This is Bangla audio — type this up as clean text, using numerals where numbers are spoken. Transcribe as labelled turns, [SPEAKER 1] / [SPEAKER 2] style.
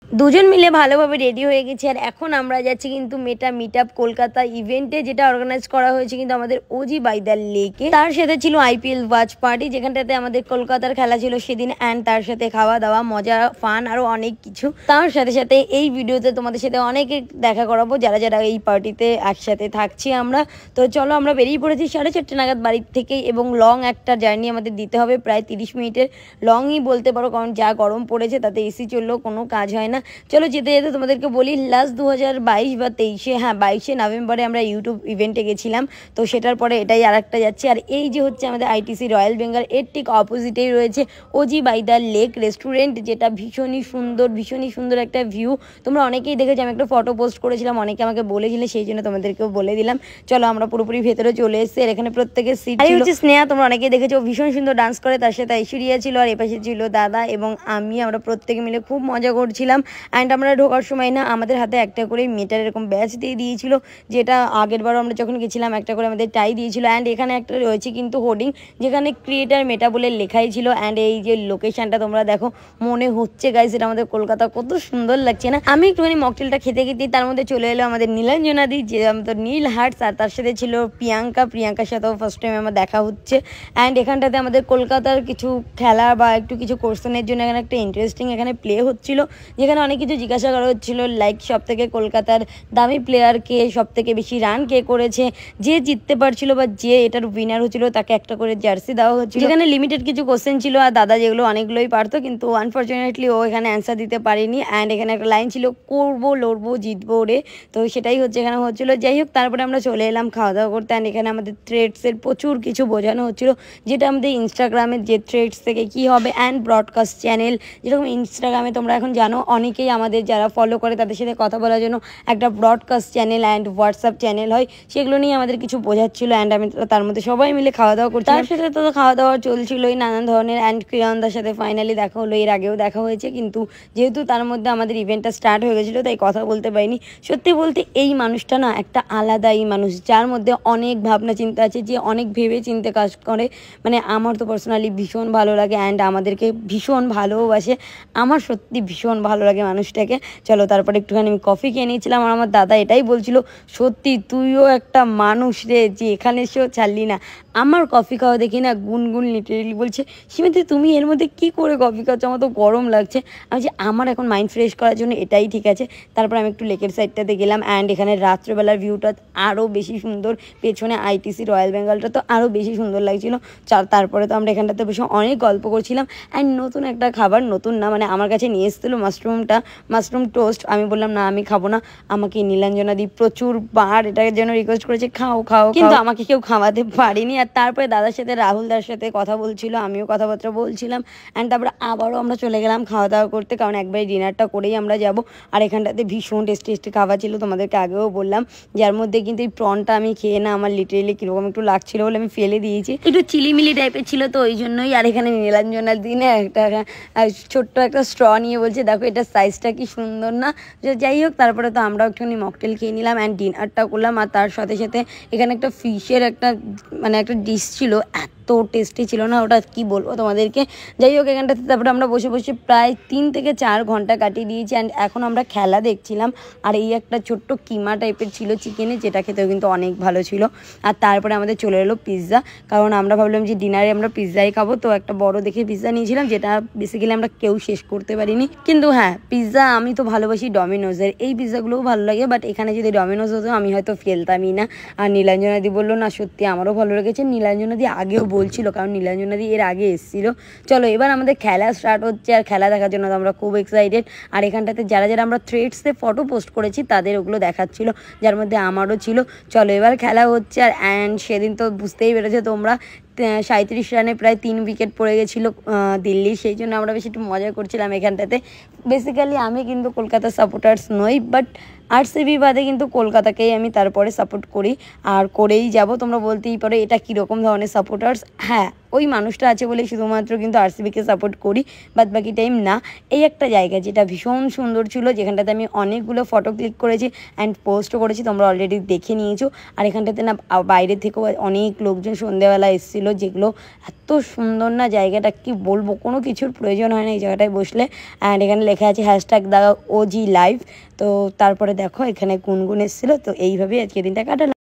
[SPEAKER 1] দুজন মিলে ভালোভাবে রেডি হয়ে গেছি আর এখন আমরা যাচ্ছি কিন্তু মেটা মিট আপ কলকাতা ইভেন্টে, যেটা অর্গানাইজ করা হয়েছে কিন্তু আমাদের ওজি বাইদার লেকে। তার সাথে ছিল আইপিএল ওয়াচ পার্টি, যেখানটাতে আমাদের কলকাতার খেলা ছিল সেদিন, অ্যান্ড তার সাথে খাওয়া দাওয়া মজা ফান আরো অনেক কিছু। তার সাথে সাথে এই ভিডিওতে তোমাদের সাথে অনেকে দেখা করাবো যারা যারা এই পার্টিতে একসাথে থাকছি আমরা। তো চলো আমরা বেরিয়ে পড়েছি 4:30 নাগাদ বাড়ির থেকে, এবং লং একটা জার্নি আমাদের দিতে হবে, প্রায় 30 মিনিটের লংই বলতে পারো, কারণ যা গরম পড়েছে তাতে এসি চললেও কোনো কাজ হয় না। চলো যেতে যেতে তোমাদেরকে বলি, লাস্ট 2022 বা 23-এ, হ্যাঁ 22শে নভেম্বরে আমরা ইউটিউব ইভেন্টে গেছিলাম। তো সেটার পরে এটাই আর একটা যাচ্ছে। আর এই যে হচ্ছে আমাদের আইটিসি রয়্যাল বেঙ্গল, এর ঠিক অপোজিটেই রয়েছে ওজি বাইদার লেক রেস্টুরেন্ট, যেটা ভীষণই সুন্দর একটা ভিউ। তোমরা অনেকেই দেখেছো, আমি একটা ফটো পোস্ট করেছিলাম, অনেকে আমাকে বলেছিলে, সেই জন্য তোমাদেরকেও বলে দিলাম। চলো আমরা পুরোপুরি ভেতরে চলে এসেছি। আর এখানে প্রত্যেকের সিট ছিল। হচ্ছে স্নেহা, তোমরা অনেকেই দেখেছো, ভীষণ সুন্দর ডান্স করে। তার সাথে ঐশ্বরিয়া ছিল, আর এপাশে ছিল দাদা এবং আমরা প্রত্যেকে মিলে খুব মজা করছিলাম। অ্যান্ড আমরা ঢোকার সময় না আমাদের হাতে একটা করে মেটার এরকম ব্যাচ দিয়ে দিয়েছিল, যেটা আগের বারও আমরা যখন গেছিলাম একটা করে আমাদের টাই দিয়েছিল। অ্যান্ড এখানে একটা রয়েছে কিন্তু হোর্ডিং, যেখানে ক্রিয়েটার মেটা বলে লেখাই ছিল। অ্যান্ড এই যে লোকেশনটা তোমরা দেখো, মনে হচ্ছে গাইস এটা আমাদের কলকাতা, কত সুন্দর লাগছে না। আমি একটুখানি মকটেলটা খেতে তার মধ্যে চলে এলো আমাদের নীলাঞ্জনাদি, যে আমাদের নীল হার্টস, আর তার সাথে ছিল প্রিয়াঙ্কার সাথেও ফার্স্ট টাইম আমার দেখা হচ্ছে। অ্যান্ড এখানটাতে আমাদের কলকাতার কিছু খেলা বা একটু কিছু কোশ্চেনের জন্য এখানে একটা ইন্টারেস্টিং এখানে প্লে হচ্ছিল, যেখানে অনেক কিছু জিজ্ঞাসা করা হচ্ছিল, লাইক সব থেকে কলকাতার দামি প্লেয়ার কে, সব থেকে বেশি রান কে করেছে, যে জিততে পারছিল বা যে এটার উইনার হচ্ছিল তাকে একটা করে জার্সি দেওয়া হচ্ছিল। যেখানে লিমিটেড কিছু কোশ্চেন ছিল, আর দাদা যেগুলো অনেকগুলোই পারতো, কিন্তু আনফর্চুনেটলি ও এখানে অ্যান্সার দিতে পারেনি। অ্যান্ড এখানে একটা লাইন ছিল, করবো লড়বো জিতবো রে, তো সেটাই হচ্ছে এখানে হচ্ছিল। যাই হোক, তারপরে আমরা চলে এলাম খাওয়া দাওয়া করতে। অ্যান্ড এখানে আমাদের থ্রেডসের প্রচুর কিছু বোঝানো হচ্ছিল, যেটা আমাদের ইনস্টাগ্রামের যে থ্রেডস থেকে কি হবে, অ্যান্ড ব্রডকাস্ট চ্যানেল, যেরকম ইনস্টাগ্রামে তোমরা এখন জানো অনেকেই আমাদের যারা ফলো করে তাদের সাথে কথা বলার জন্য একটা broadcast channel and WhatsApp channel হয়, সেগুলো নিয়ে আমাদের কিছু বোঝাচ্ছিল। অ্যান্ড আমি তার মধ্যে সবাই মিলে খাওয়া দাওয়া করছি। তার সাথে তো খাওয়া দাওয়া চলছিলই নানান ধরনের। অ্যান্ড ক্রিয়নদার সাথে ফাইনালি দেখা হলো, এর আগেও দেখা হয়েছে, কিন্তু যেহেতু তার মধ্যে আমাদের ইভেন্টটা স্টার্ট হয়ে গেছিলো তাই কথা বলতে পারিনি। সত্যি বলতে এই মানুষটা না একটা আলাদাই মানুষ, যার মধ্যে অনেক ভাবনা চিন্তা আছে, যে অনেক ভেবে চিন্তে কাজ করে। মানে আমার তো পার্সোনালি ভীষণ ভালো লাগে, অ্যান্ড আমাদেরকে ভীষণ ভালোবাসে। আমার সত্যি ভীষণ ভালো লাগে মানুষটাকে। চলো তারপরে একটুখানি আমি কফি খেয়ে নিয়েছিলাম, আর আমার দাদা এটাই বলছিল, সত্যি তুইও একটা মানুষ রে, যে এখানে এসেও ছাড়লি না। আমার কফি খাওয়া দেখি না গুনগুন লিটারেলি বলছে, সীমান্তি তুমি এর মধ্যে কি করে কফি খাচ্ছ, আমার তো গরম লাগছে। আমি যে আমার এখন মাইন্ড ফ্রেশ করার জন্য এটাই ঠিক আছে। তারপর আমি একটু লেকের সাইডটাতে গেলাম। অ্যান্ড এখানে রাত্রেবেলার ভিউটা আরও বেশি সুন্দর, পেছনে আইটিসি রয়্যাল বেঙ্গলটা তো আরও বেশি সুন্দর লাগছিল। তারপরে তো আমরা এখানটাতে বসে অনেক গল্প করছিলাম। অ্যান্ড নতুন একটা খাবার, নতুন না মানে আমার কাছে নিয়ে এসেছিলো মাশরুম টোস্ট। আমি বললাম না আমি খাবো না, আমাকে নীলাঞ্জনাদি প্রচুরবার এটার জন্য রিকোয়েস্ট করেছে খাও, কিন্তু আমাকে কেউ খাওয়াতে পারিনি। আর তারপরে দাদার সাথে রাহুলদার সাথে কথা বলছিল, আমিও কথাবার্তা বলছিলাম। অ্যান্ড তারপরে আবারও আমরা চলে গেলাম খাওয়া দাওয়া করতে, কারণ একবারে ডিনারটা করেই আমরা যাব। আর এখানটাতে ভীষণ টেস্টি খাবার ছিল, তোমাদেরকে আগেও বললাম, যার মধ্যে কিন্তু এই প্রনটা আমি খেয়ে না আমার লিটারেলি কীরকম একটু লাগছিল বলে আমি ফেলে দিয়েছি, একটু চিলিমিলি টাইপের ছিল তো ওই জন্যই। আর এখানে নীলাঞ্জনার দিনে একটা ছোট্ট একটা স্ট্র নিয়ে বলছে দেখো এটা সাইজটা কি সুন্দর না। যাই হোক, তারপরে তো আমরাও একটুখানি মকটেল খেয়ে নিলাম অ্যান্ড ডিনারটা করলাম। আর তার সাথে সাথে এখানে একটা ফিশের একটা ডিশ ছিল, এত টেস্টি ছিল না, ওটা কি বলবো তোমাদেরকে। যাই হোক, এখানটাতে তারপরে আমরা বসে প্রায় 3 থেকে 4 ঘন্টা কাটিয়ে দিয়েছি। অ্যান্ড এখন আমরা খেলা দেখছিলাম। আর এই একটা ছোট্ট কিমা টাইপের ছিল চিকেনে, যেটা খেতেও কিন্তু অনেক ভালো ছিল। আর তারপরে আমাদের চলে এলো পিৎজা, কারণ আমরা ভাবলাম যে ডিনারে আমরা পিৎজাই খাবো, তো একটা বড় দেখে পিৎজা নিয়েছিলাম, যেটা বেসিক্যালি আমরা কেউ শেষ করতে পারিনি। কিন্তু হ্যাঁ, পিৎজা আমি তো ভালোবাসি ডমিনোজের, এই পিৎজাগুলোও ভালো লাগে, বাট এখানে যদি ডমিনোজ হতো আমি হয়তো ফেলতামই না। আর নীলাঞ্জনাদি বললো না সত্যি আমারও ভালো লেগেছে। নীলাঞ্জনাদি আগেও বলছিল, কারণ নীলাঞ্জনাদি এর আগে এসেছিলো। চলো এবার আমাদের খেলা স্টার্ট হচ্ছে, আর খেলা দেখার জন্য তো আমরা খুব এক্সাইটেড। আর এখানটাতে যারা আমরা থ্রেডসে ফটো পোস্ট করেছি তাদের ওগুলো দেখাচ্ছিল, যার মধ্যে আমারও ছিল। চলো এবার খেলা হচ্ছে। আর অ্যান্ড সেদিন তো বুঝতেই পেরেছো তোমরা, 37 রানে প্রায় 3 উইকেট পড়ে গেছিলো দিল্লির, সেই জন্য আমরা বেশি একটু মজা করছিলাম এখানটাতে। বেসিক্যালি আমি কিন্তু কলকাতা সাপোর্টার্স নই, বাট আরসিবি বাদে কিন্তু কলকাতাকেই আমি তারপরে সাপোর্ট করি আর করেই যাব। তোমরা বলতেই পারো এটা কীরকম ধরনের সাপোর্টার্স। হ্যাঁ, ওই মানুষটা আছে বলে শুধুমাত্র কিন্তু আরসিবিকে সাপোর্ট করি, বাদ বাকি টাইম না। এই একটা জায়গা যেটা ভীষণ সুন্দর ছিল, যেখানটাতে আমি অনেকগুলো ফটো ক্লিক করেছি অ্যান্ড পোস্টও করেছি, তোমরা অলরেডি দেখে নিয়েছো। আর এখানটাতে না বাইরে থেকেও অনেক লোকজন সন্ধ্যেবেলা এসেছিলো, যেগুলো এত সুন্দর না জায়গাটা, কি বলবো, কোনো কিছুর প্রয়োজন হয় না এই জায়গাটায় বসলে। অ্যান্ড এখানে লেখা আছে #OG লাইভ। তো তারপরে দেখো এখানে গুনগুন এসেছিলো। তো এইভাবেই আজকে দিনটা কাটালাম।